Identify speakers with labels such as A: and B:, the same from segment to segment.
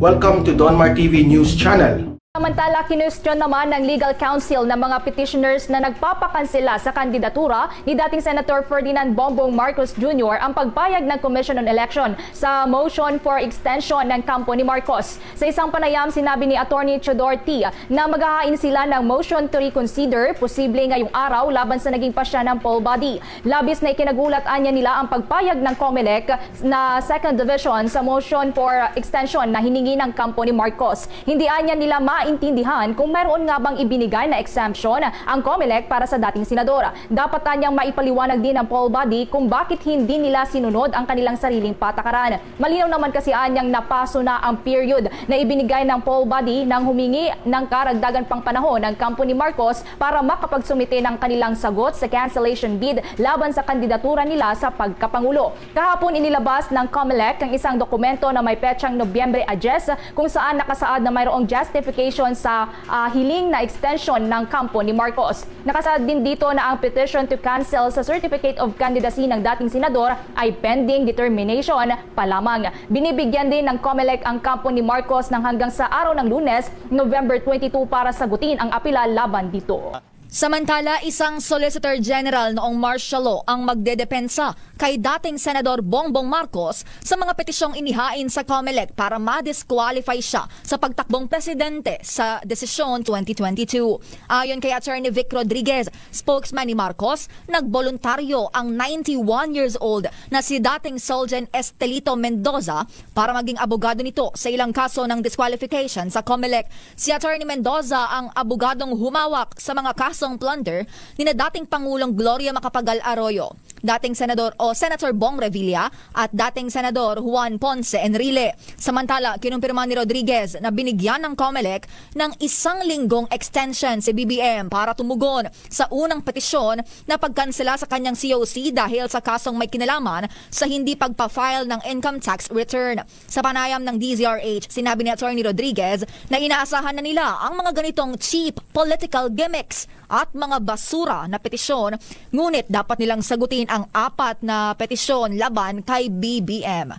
A: Welcome to Donmar TV News Channel.
B: Samantala, kinwestiyon naman ng legal counsel ng mga petitioners na nagpapakansela sa kandidatura ni dating Senator Ferdinand Bongbong Marcos Jr. ang pagpayag ng Commission on Election sa motion for extension ng kampo ni Marcos. Sa isang panayam, sinabi ni Attorney Chodor T. na maghahain sila ng motion to reconsider posible ngayong araw laban sa naging pasya ng poll body. Labis na ikinagulat-an niya nila ang pagpayag ng COMELEC na second division sa motion for extension na hiningi ng kampo ni Marcos. Hindi anya nila maintindihan kung mayroon nga bang ibinigay na exemption ang COMELEC para sa dating senador. Dapat tanyang maipaliwanag din ng poll body kung bakit hindi nila sinunod ang kanilang sariling patakaran. Malinaw naman kasi anyang napaso na ang period na ibinigay ng poll body nang humingi ng karagdagan pang panahon ng kampo ni Marcos para makapagsumite ng kanilang sagot sa cancellation bid laban sa kandidatura nila sa pagkapangulo. Kahapon inilabas ng COMELEC ang isang dokumento na may petsang Nobyembre 10 kung saan nakasaad na mayroong justification sa hiling na extension ng kampo ni Marcos. Nakasaad din dito na ang petition to cancel sa Certificate of Candidacy ng dating senador ay pending determination pa lamang. Binibigyan din ng COMELEC ang kampo ni Marcos ng hanggang sa araw ng Lunes, November 22 para sagutin ang apela laban dito.
C: Samantala, isang Solicitor General noong martial law ang magdedepensa kay dating Senador Bongbong Marcos sa mga petisyong inihain sa COMELEC para ma-disqualify siya sa pagtakbong presidente sa desisyon 2022. Ayon kay Attorney Vic Rodriguez, spokesman ni Marcos, nagboluntaryo ang 91 years old na si dating Solgen Estelito Mendoza para maging abogado nito sa ilang kaso ng disqualification sa COMELEC. Si Attorney Mendoza ang abogadong humawak sa mga kaso plunder ni na dating Pangulong Gloria Macapagal Arroyo, dating Senador o Senator Bong Revilla at dating Senador Juan Ponce Enrile. Samantala, kinumpirma ni Rodriguez na binigyan ng COMELEC ng 1 linggong extension si BBM para tumugon sa unang petisyon na pagkansela sa kanyang COC dahil sa kasong may kinalaman sa hindi pagpa-file ng income tax return. Sa panayam ng DZRH, sinabi ni Attorney Rodriguez na inaasahan na nila ang mga ganitong cheap political gimmicks at mga basura na petisyon, ngunit dapat nilang sagutin ang 4 na petisyon laban kay BBM.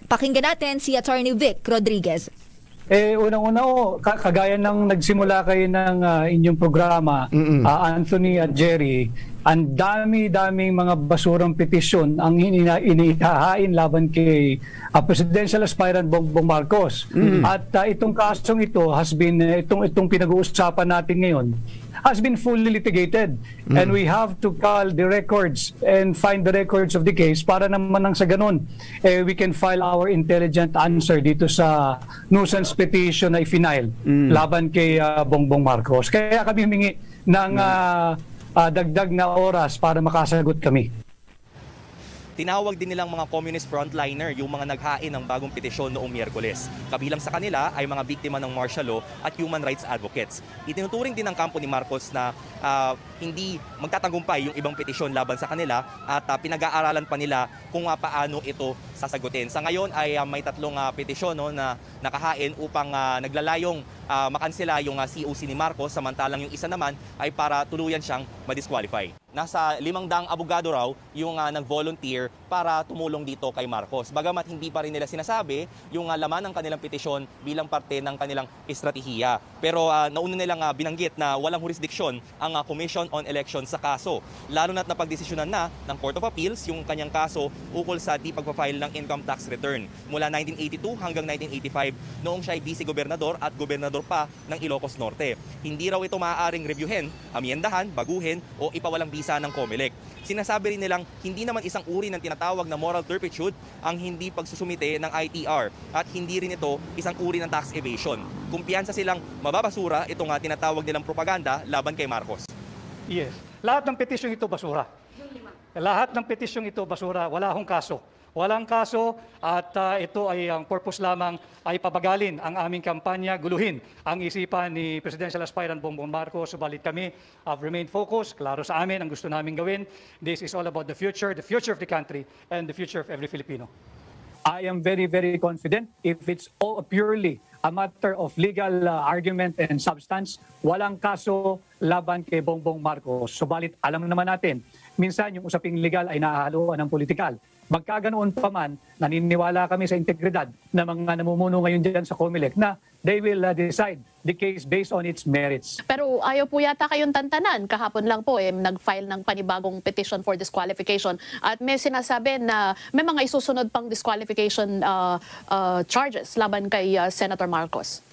C: Pakinggan natin si Attorney Vic Rodriguez.
D: Unang-una kagaya ng nagsimula kayo ng inyong programa, Anthony at Jerry, ang dami-daming mga basurang petisyon ang inihahain laban kay Presidential Aspirant Bongbong Marcos. At itong kasong ito has been, itong pinag-uusapan natin ngayon, has been fully litigated. And we have to call the records and find the records of the case para naman nang sa ganun, we can file our intelligent answer dito sa nuisance petition na i-file laban kay Bongbong Marcos. Kaya kami humingi ng dagdag na oras para makasagot kami.
E: Tinawag din nilang mga communist frontliner yung mga naghain ng bagong petisyon noong Miyerkules. Kabilang sa kanila ay mga biktima ng martial law at human rights advocates. Itinuturing din ng kampo ni Marcos na hindi magtatagumpay yung ibang petisyon laban sa kanila at pinag-aaralan pa nila kung paano ito sasagutin. Sa ngayon ay may 3 petisyon na nakahain upang naglalayong makansela yung COC ni Marcos, samantalang yung isa naman ay para tuluyan siyang ma-disqualify. Nasa 500 abogado raw yung nag-volunteer para tumulong dito kay Marcos. Bagamat hindi pa rin nila sinasabi yung laman ng kanilang petisyon bilang parte ng kanilang estratehiya. Pero nauna nilang binanggit na walang jurisdiction ang Commission on Election sa kaso. Lalo na't napagdesisyonan na ng Court of Appeals yung kanyang kaso ukol sa di pagpa-file ng income tax return. Mula 1982 hanggang 1985 noong siya ay vice-gobernador at gobernador pa ng Ilocos Norte. Hindi raw ito maaaring reviewin, amyendahan, baguhin o ipawalang bisa ng COMELEC. Sinasabi rin nilang hindi naman isang uri ng tinatawag na moral turpitude ang hindi pagsusumite ng ITR at hindi rin ito isang uri ng tax evasion. Kumpiyansa silang mababasura itong tinatawag nilang propaganda laban kay Marcos.
D: Yes. Lahat ng petisyong ito basura. Lahat ng petisyong ito basura. Wala akong kaso. Walang kaso at ito ay ang purpose lamang ay pabagalin ang aming kampanya, guluhin ang isipan ni Presidential Aspirant Bongbong Marcos. Subalit kami have remained focused, klaro sa amin ang gusto namin gawin. This is all about the future of the country and the future of every Filipino. I am very, very confident if it's all purely a matter of legal argument and substance, walang kaso laban kay Bongbong Marcos. Subalit alam naman natin, minsan yung usaping legal ay nahahaluan ng politikal. Magkaganoon pa man, naniniwala kami sa integridad na mga namumuno ngayon dyan sa COMELEC na they will decide the case based on its merits.
F: Pero ayaw po yata kayong tantanan. Kahapon lang po nag-file ng panibagong petition for disqualification at may sinasabi na may mga isusunod pang disqualification charges laban kay Senator Marcos.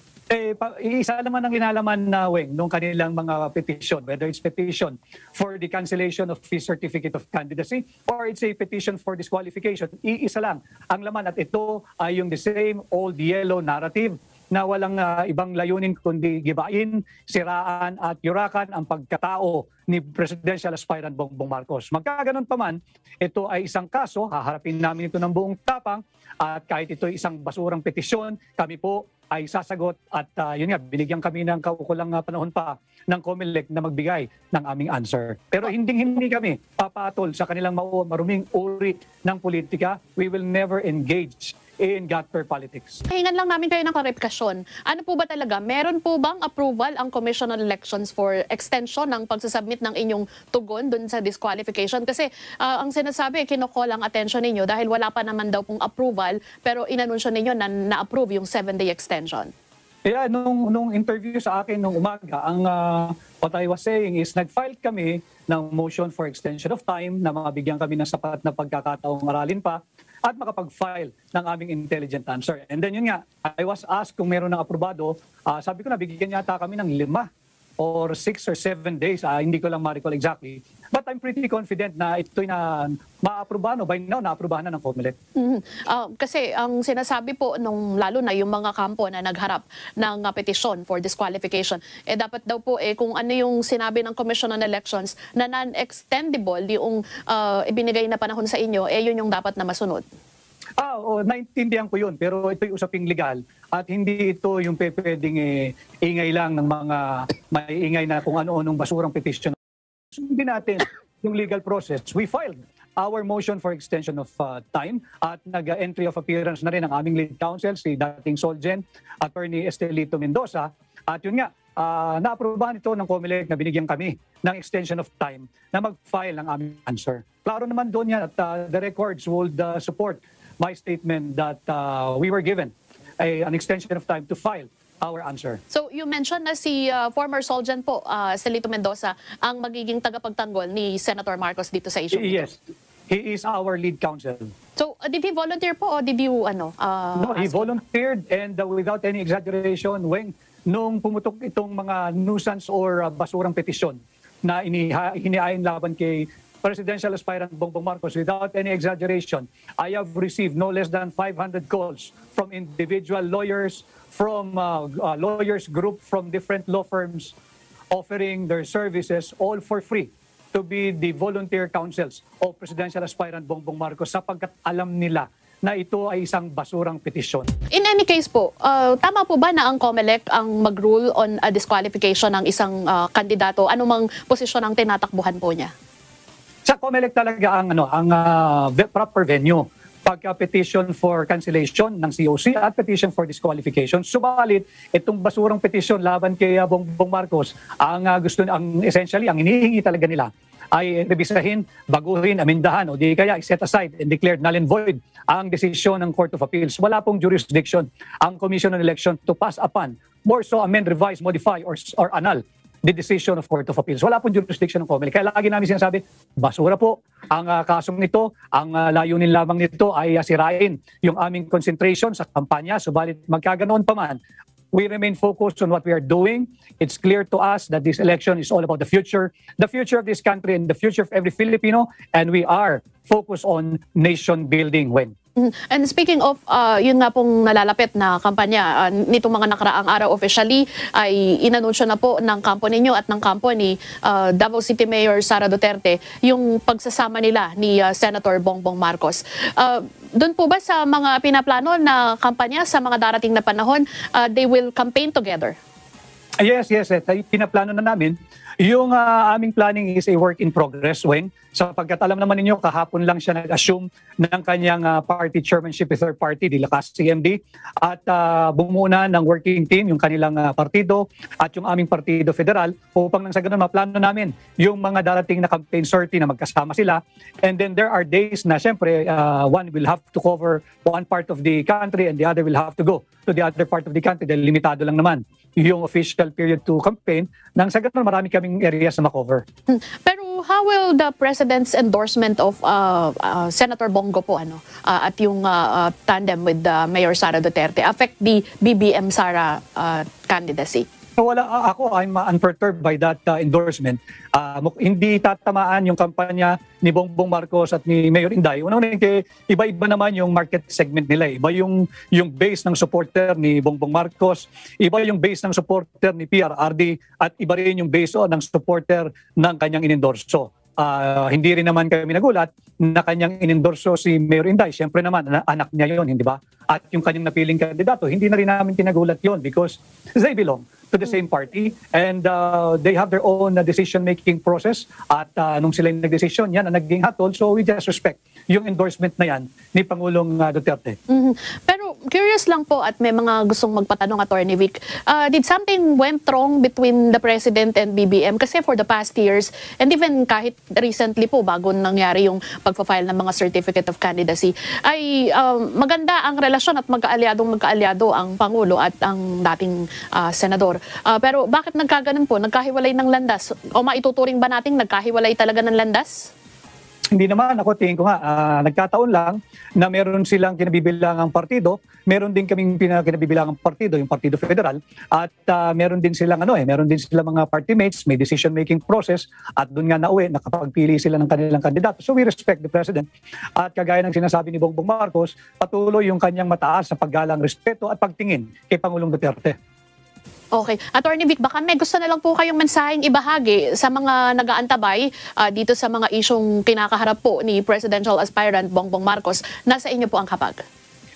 D: Isa naman ang linalaman na Weng nung kanilang mga petition, whether it's petition for the cancellation of his certificate of candidacy or it's a petition for disqualification. Iisa lang ang laman at ito ay yung the same old yellow narrative na walang ibang layunin kundi gibain, siraan at yurakan ang pagkatao ni Presidential Aspirant Bongbong Marcos. Magkaganon pa man, ito ay isang kaso, haharapin namin ito ng buong tapang at kahit ito ay isang basurang petisyon, kami po ay sasagot at yun nga, binigyan kami ng kaukulang panahon pa ng COMELEC na magbigay ng aming answer. Pero hindi kami papatol sa kanilang maruming uri ng politika. We will never engage in gutter politics.
F: Hingan lang namin kayo ng klarifikasyon. Ano po ba talaga? Meron po bang approval ang Commission on Elections for extension ng pagsasubmit ng inyong tugon dun sa disqualification? Kasi ang sinasabi, kinocall ang attention ninyo dahil wala pa naman daw pong approval pero inanunsyo ninyo na na-approve yung 7-day extension.
D: Yeah, nung interview sa akin nung umaga, ang what I was saying is nag-file kami ng motion for extension of time na mabigyan kami ng sapat na pagkakataong aralin pa at makapag-file ng aming intelligent answer. And then yun nga, I was asked kung meron ng aprobado. Sabi ko na bigyan yata kami ng 5 or 6 or 7 days. Hindi ko lang ma-recall exactly. But I'm pretty confident na ito'y na ma-aprobahan by now, na-aprobahan na ng COMELEC.
F: Kasi ang sinasabi po, lalo na yung mga kampo na nagharap ng petition for disqualification, dapat daw po kung ano yung sinabi ng Commission on Elections na non-extendable yung ibinigay na panahon sa inyo, yun yung dapat na masunod.
D: Naintindihan ko yun, pero ito'y usaping legal at hindi ito yung pwedeng ingay lang ng mga maiingay na kung ano-anong basurang petition. Sundin natin yung legal process. We filed our motion for extension of time at nag-entry of appearance na rin ang aming lead counsel, si dating Solgen, Attorney Estelito Mendoza. At yun nga, na-aprobahan ito ng COMELEC na binigyan kami ng extension of time na mag-file ng aming answer. Klaro naman doon yan at the records would support my statement that we were given an extension of time to file our answer.
F: So you mentioned na si former Solgen po, Estelito Mendoza, ang magiging tagapagtanggol ni Senator Marcos dito sa issue.
D: Yes, he is our lead counsel.
F: So did he volunteer po o did you
D: No, he volunteered and without any exaggeration, nung pumutok itong mga nuisance or basurang petisyon na hinihain laban kay Presidential Aspirant Bongbong Marcos, without any exaggeration, I have received no less than 500 calls from individual lawyers, from lawyers group from different law firms offering their services all for free to be the volunteer counsels of Presidential Aspirant Bongbong Marcos sapagkat alam nila na ito ay isang basurang petisyon.
F: In any case po, tama po ba na ang COMELEC ang mag-rule on a disqualification ng isang kandidato? Anumang posisyon ang tinatakbuhan po niya?
D: Sa COMELEC talaga ang proper venue pagka-petition for cancellation ng COC at petition for disqualification. Subalit, itong basurang petition laban kay Bongbong Marcos, essentially, ang hinihingi talaga nila ay rebisahin, baguhin, amendahan o di kaya set aside and declared null and void ang desisyon ng Court of Appeals. Wala pong jurisdiction ang Commission on Election to pass upon, more so amend, revise, modify or annul the decision of Court of Appeals. Wala pong jurisdiction ng COMELEC. Kaya lagi namin sinasabi, basura po ang kasong ito. Ang layunin lamang nito ay sirain yung aming concentration sa kampanya. Subalit magkaganoon pa man, we remain focused on what we are doing. It's clear to us that this election is all about the future of this country and the future of every Filipino, and we are focused on nation building.
F: And speaking of, yun nga pong nalalapit na kampanya, nitong mga nakaraang araw officially ay inanunsyo na po ng kampo ninyo at ng kampo ni Davao City Mayor Sara Duterte yung pagsasama nila ni Senator Bongbong Marcos. Doon po ba sa mga pinaplano na kampanya sa mga darating na panahon, they will campaign together?
D: Yes. Pinaplano na namin Yung aming planning is a work in progress, Weng. Sapagkat alam naman ninyo, kahapon lang siya nag-assume ng kanyang party chairmanship with third party, di Lakas CMD, at bumuo na ng working team, yung kanilang partido at yung aming partido federal upang nang sa ganun maplano namin yung mga darating na campaign sortie na magkasama sila. And then there are days na syempre one will have to cover one part of the country and the other will have to go to the other part of the country dahil limitado lang naman yung official period to campaign. Nang sa ganun marami kaming areas na makover.
F: Pero how will the President's endorsement of Senator Bongo po at yung tandem with Mayor Sara Duterte affect the BBM Sara candidacy?
D: I'm unperturbed by that endorsement. Hindi tatamaan yung kampanya ni Bongbong Marcos at ni Mayor Inday. Unang-una, iba-iba naman yung market segment nila. Iba yung base ng supporter ni Bongbong Marcos, iba yung base ng supporter ni PRRD, at iba rin yung base ng supporter ng kanyang inendorso. Hindi rin naman kami nagulat na kanyang inendorso si Mayor Inday. Siyempre naman, anak niya yun, hindi ba? At yung kanyang napiling kandidato, hindi na rin namin kinagulat yun because they belong to the same party and they have their own decision-making process. At nung sila yung nag-decision, yan ang naging hatol. So we just respect yung endorsement na yan ni Pangulong Duterte.
F: Pero curious lang po at may mga gustong magpatanong, Attorney Vic. Did something went wrong between the President and BBM? Kasi for the past years, and even kahit recently po, bago nangyari yung pagpa-file ng mga Certificate of Candidacy, ay maganda ang relasyon at magkaalyado ang Pangulo at ang dating Senador. Pero bakit nagkaganon po? Nagkahiwalay ng landas? O maituturing ba nating nagkahiwalay talaga ng landas?
D: Hindi naman, ako tingin ko nga, nagkataon lang na meron silang kinabibilangang partido, meron din kaming kinabibilangang partido, yung Partido Federal, at meron din silang mga party mates, may decision-making process, at doon nga nauwi, nakapagpili sila ng kanilang kandidato. So we respect the President. At kagaya ng sinasabi ni Bongbong Marcos, patuloy yung kanyang mataas na paggalang respeto at pagtingin kay Pangulong Duterte.
F: Okay. Attorney Vic, baka may gusto na lang po kayong mensaheng ibahagi sa mga nag-aantabay dito sa mga isyong kinakaharap po ni Presidential Aspirant Bongbong Marcos. Nasa inyo po ang kapag.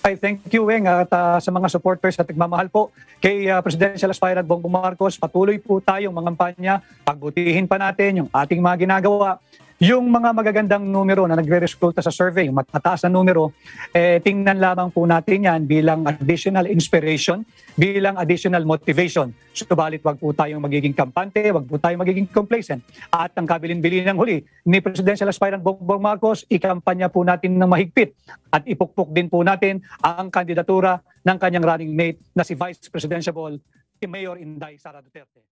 D: I thank you, Weng, at sa mga supporters at nagmamahal po kay Presidential Aspirant Bongbong Marcos. Patuloy po tayong mangampanya, pagbutihin pa natin yung ating mga ginagawa. Yung mga magagandang numero na nagre-resulta sa survey, yung mataas na numero, tingnan lamang po natin yan bilang additional inspiration, bilang additional motivation. Subalit wag po tayong magiging kampante, wag po tayong magiging complacent. At ang kabilin-bilin ng huli ni Presidential Aspirant Bongbong Marcos, ikampanya po natin ng mahigpit at ipukpok din po natin ang kandidatura ng kanyang running mate na si Vice Presidential Mayor Inday Sara Duterte.